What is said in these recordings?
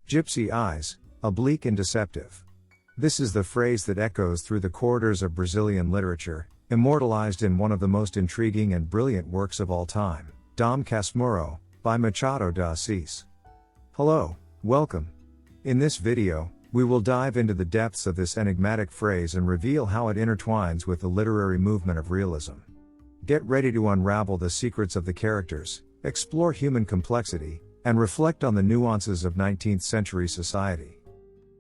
Gypsy eyes, oblique and deceptive. This is the phrase that echoes through the corridors of Brazilian literature, immortalized in one of the most intriguing and brilliant works of all time, Dom Casmurro, by Machado de Assis. Hello, welcome. In this video, we will dive into the depths of this enigmatic phrase and reveal how it intertwines with the literary movement of realism. Get ready to unravel the secrets of the characters, explore human complexity, and reflect on the nuances of 19th century society.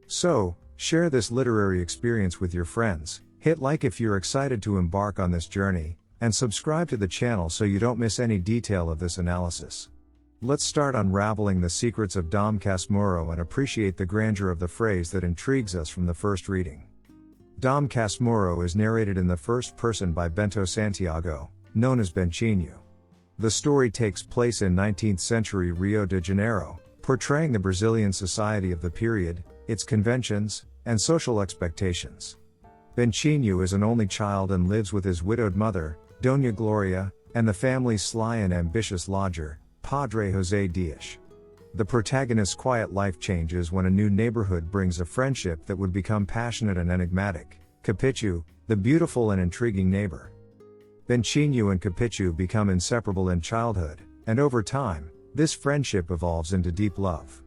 So, share this literary experience with your friends, hit like if you're excited to embark on this journey, and subscribe to the channel so you don't miss any detail of this analysis. Let's start unraveling the secrets of Dom Casmurro and appreciate the grandeur of the phrase that intrigues us from the first reading. Dom Casmurro is narrated in the first person by Bento Santiago, known as Bentinho. The story takes place in 19th century Rio de Janeiro, portraying the Brazilian society of the period, its conventions, and social expectations. Bentinho is an only child and lives with his widowed mother, Dona Gloria, and the family's sly and ambitious lodger, Padre José Dias. The protagonist's quiet life changes when a new neighborhood brings a friendship that would become passionate and enigmatic, Capitu, the beautiful and intriguing neighbor. Bentinho and Capitu become inseparable in childhood, and over time, this friendship evolves into deep love.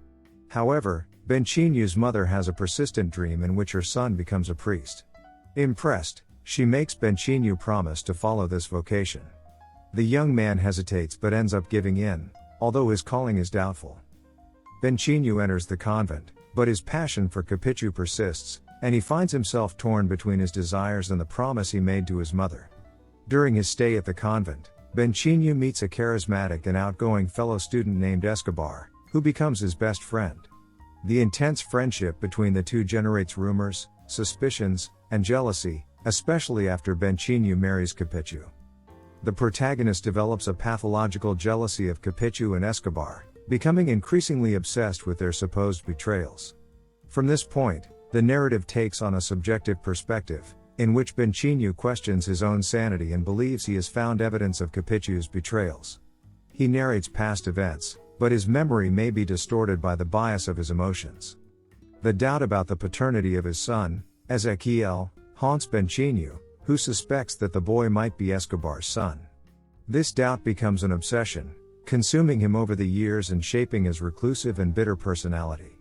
However, Bentinho's mother has a persistent dream in which her son becomes a priest. Impressed, she makes Bentinho promise to follow this vocation. The young man hesitates but ends up giving in, although his calling is doubtful. Bentinho enters the convent, but his passion for Capitu persists, and he finds himself torn between his desires and the promise he made to his mother. During his stay at the convent, Bentinho meets a charismatic and outgoing fellow student named Escobar, who becomes his best friend. The intense friendship between the two generates rumors, suspicions, and jealousy, especially after Bentinho marries Capitu. The protagonist develops a pathological jealousy of Capitu and Escobar, becoming increasingly obsessed with their supposed betrayals. From this point, the narrative takes on a subjective perspective, in which Bentinho questions his own sanity and believes he has found evidence of Capitu's betrayals. He narrates past events, but his memory may be distorted by the bias of his emotions. The doubt about the paternity of his son, Ezequiel, haunts Bentinho, who suspects that the boy might be Escobar's son. This doubt becomes an obsession, consuming him over the years and shaping his reclusive and bitter personality.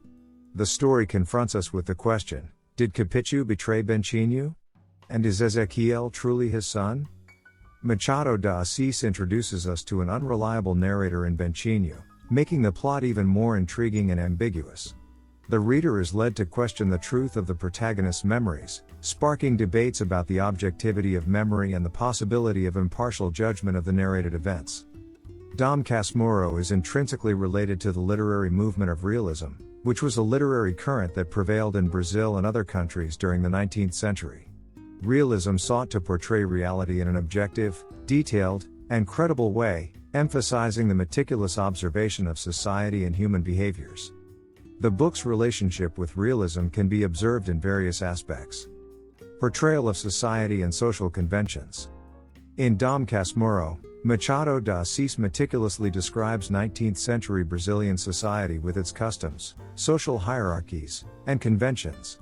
The story confronts us with the question, did Capitu betray Bentinho? And is Ezequiel truly his son? Machado de Assis introduces us to an unreliable narrator in Bentinho, making the plot even more intriguing and ambiguous. The reader is led to question the truth of the protagonist's memories, sparking debates about the objectivity of memory and the possibility of impartial judgment of the narrated events. Dom Casmurro is intrinsically related to the literary movement of realism, which was a literary current that prevailed in Brazil and other countries during the 19th century. Realism sought to portray reality in an objective, detailed, and credible way, emphasizing the meticulous observation of society and human behaviors. The book's relationship with realism can be observed in various aspects. Portrayal of society and social conventions. In Dom Casmurro, Machado de Assis meticulously describes 19th century Brazilian society with its customs, social hierarchies, and conventions.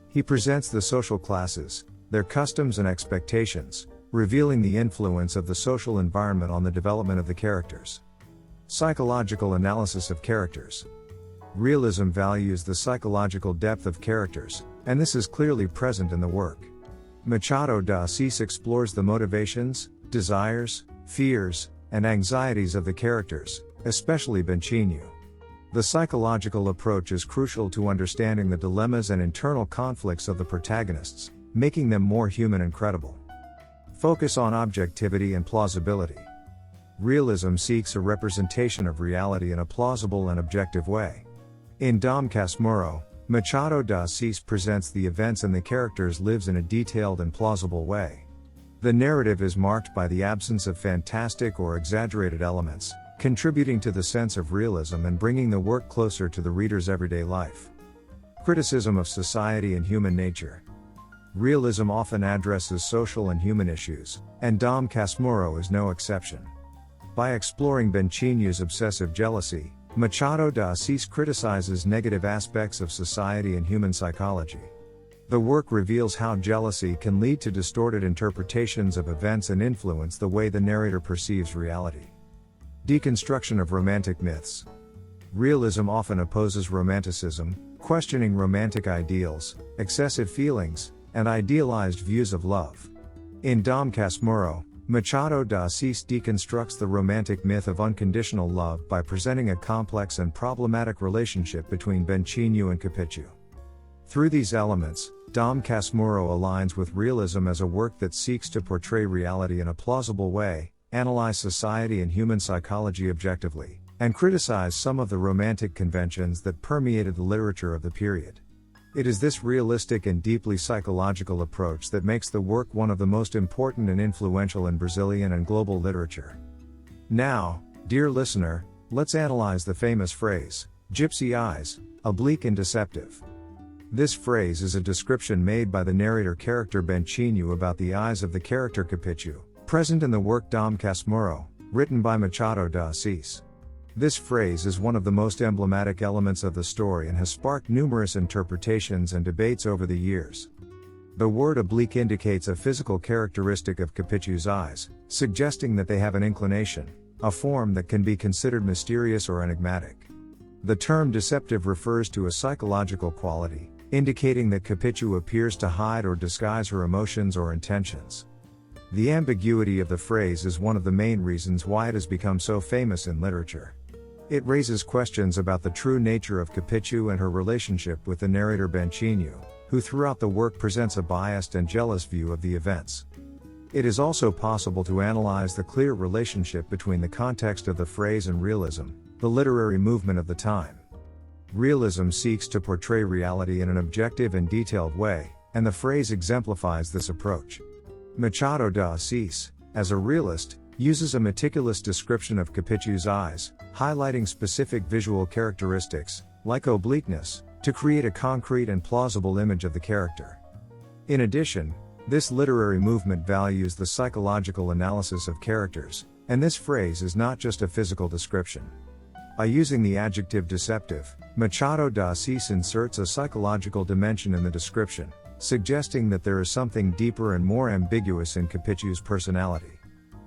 He presents the social classes, their customs and expectations, revealing the influence of the social environment on the development of the characters. Psychological analysis of characters. Realism values the psychological depth of characters, and this is clearly present in the work. Machado de Assis explores the motivations, desires, fears, and anxieties of the characters, especially Bentinho. The psychological approach is crucial to understanding the dilemmas and internal conflicts of the protagonists, making them more human and credible. Focus on objectivity and plausibility. Realism seeks a representation of reality in a plausible and objective way. In Dom Casmurro, Machado de Assis presents the events and the characters' lives in a detailed and plausible way. The narrative is marked by the absence of fantastic or exaggerated elements, contributing to the sense of realism and bringing the work closer to the reader's everyday life. Criticism of society and human nature. Realism often addresses social and human issues, and Dom Casmurro is no exception. By exploring Bentinho's obsessive jealousy, Machado de Assis criticizes negative aspects of society and human psychology. The work reveals how jealousy can lead to distorted interpretations of events and influence the way the narrator perceives reality. Deconstruction of romantic myths. Realism often opposes romanticism, questioning romantic ideals, excessive feelings, and idealized views of love. In Dom Casmurro, Machado de Assis deconstructs the romantic myth of unconditional love by presenting a complex and problematic relationship between Bentinho and Capitu. Through these elements, Dom Casmurro aligns with realism as a work that seeks to portray reality in a plausible way, analyze society and human psychology objectively, and criticize some of the romantic conventions that permeated the literature of the period. It is this realistic and deeply psychological approach that makes the work one of the most important and influential in Brazilian and global literature. Now, dear listener, let's analyze the famous phrase, "Gypsy eyes, oblique and deceptive." This phrase is a description made by the narrator character Bentinho about the eyes of the character Capitu, present in the work Dom Casmurro, written by Machado de Assis. This phrase is one of the most emblematic elements of the story and has sparked numerous interpretations and debates over the years. The word oblique indicates a physical characteristic of Capitu's eyes, suggesting that they have an inclination, a form that can be considered mysterious or enigmatic. The term deceptive refers to a psychological quality, indicating that Capitu appears to hide or disguise her emotions or intentions. The ambiguity of the phrase is one of the main reasons why it has become so famous in literature. It raises questions about the true nature of Capitu and her relationship with the narrator Bentinho, who throughout the work presents a biased and jealous view of the events. It is also possible to analyze the clear relationship between the context of the phrase and realism, the literary movement of the time. Realism seeks to portray reality in an objective and detailed way, and the phrase exemplifies this approach. Machado de Assis, as a realist, uses a meticulous description of Capitu's eyes, highlighting specific visual characteristics, like obliqueness, to create a concrete and plausible image of the character. In addition, this literary movement values the psychological analysis of characters, and this phrase is not just a physical description. By using the adjective deceptive, Machado de Assis inserts a psychological dimension in the description, suggesting that there is something deeper and more ambiguous in Capitu's personality.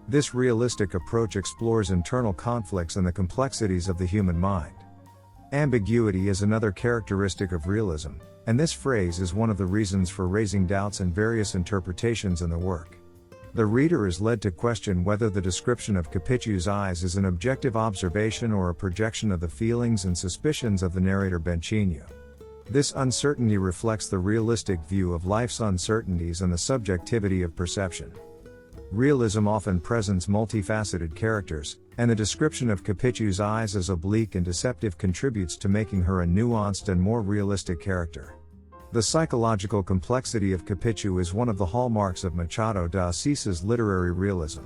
This realistic approach explores internal conflicts and the complexities of the human mind. Ambiguity is another characteristic of realism, and this phrase is one of the reasons for raising doubts and various interpretations in the work. The reader is led to question whether the description of Capitu's eyes is an objective observation or a projection of the feelings and suspicions of the narrator Bentinho. This uncertainty reflects the realistic view of life's uncertainties and the subjectivity of perception. Realism often presents multifaceted characters, and the description of Capitu's eyes as oblique and deceptive contributes to making her a nuanced and more realistic character. The psychological complexity of Capitu is one of the hallmarks of Machado de Assis's literary realism.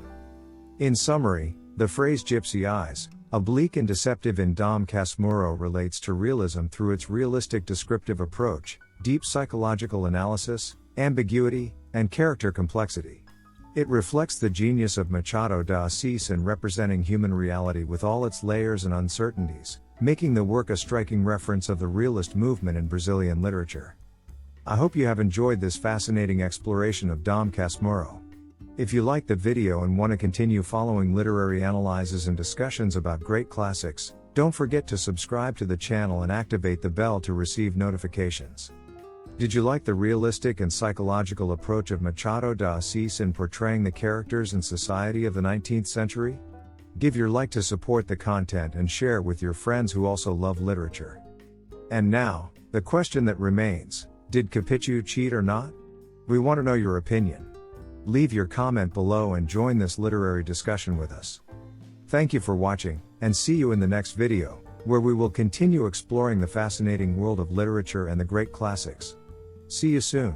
In summary, the phrase "gypsy eyes, oblique and deceptive" in Dom Casmurro relates to realism through its realistic descriptive approach, deep psychological analysis, ambiguity, and character complexity. It reflects the genius of Machado de Assis in representing human reality with all its layers and uncertainties, making the work a striking reference of the realist movement in Brazilian literature. I hope you have enjoyed this fascinating exploration of Dom Casmurro. If you liked the video and want to continue following literary analyses and discussions about great classics, don't forget to subscribe to the channel and activate the bell to receive notifications. Did you like the realistic and psychological approach of Machado de Assis in portraying the characters and society of the 19th century? Give your like to support the content and share with your friends who also love literature. And now, the question that remains: did Capitu cheat or not? We want to know your opinion. Leave your comment below and join this literary discussion with us. Thank you for watching, and see you in the next video, where we will continue exploring the fascinating world of literature and the great classics. See you soon.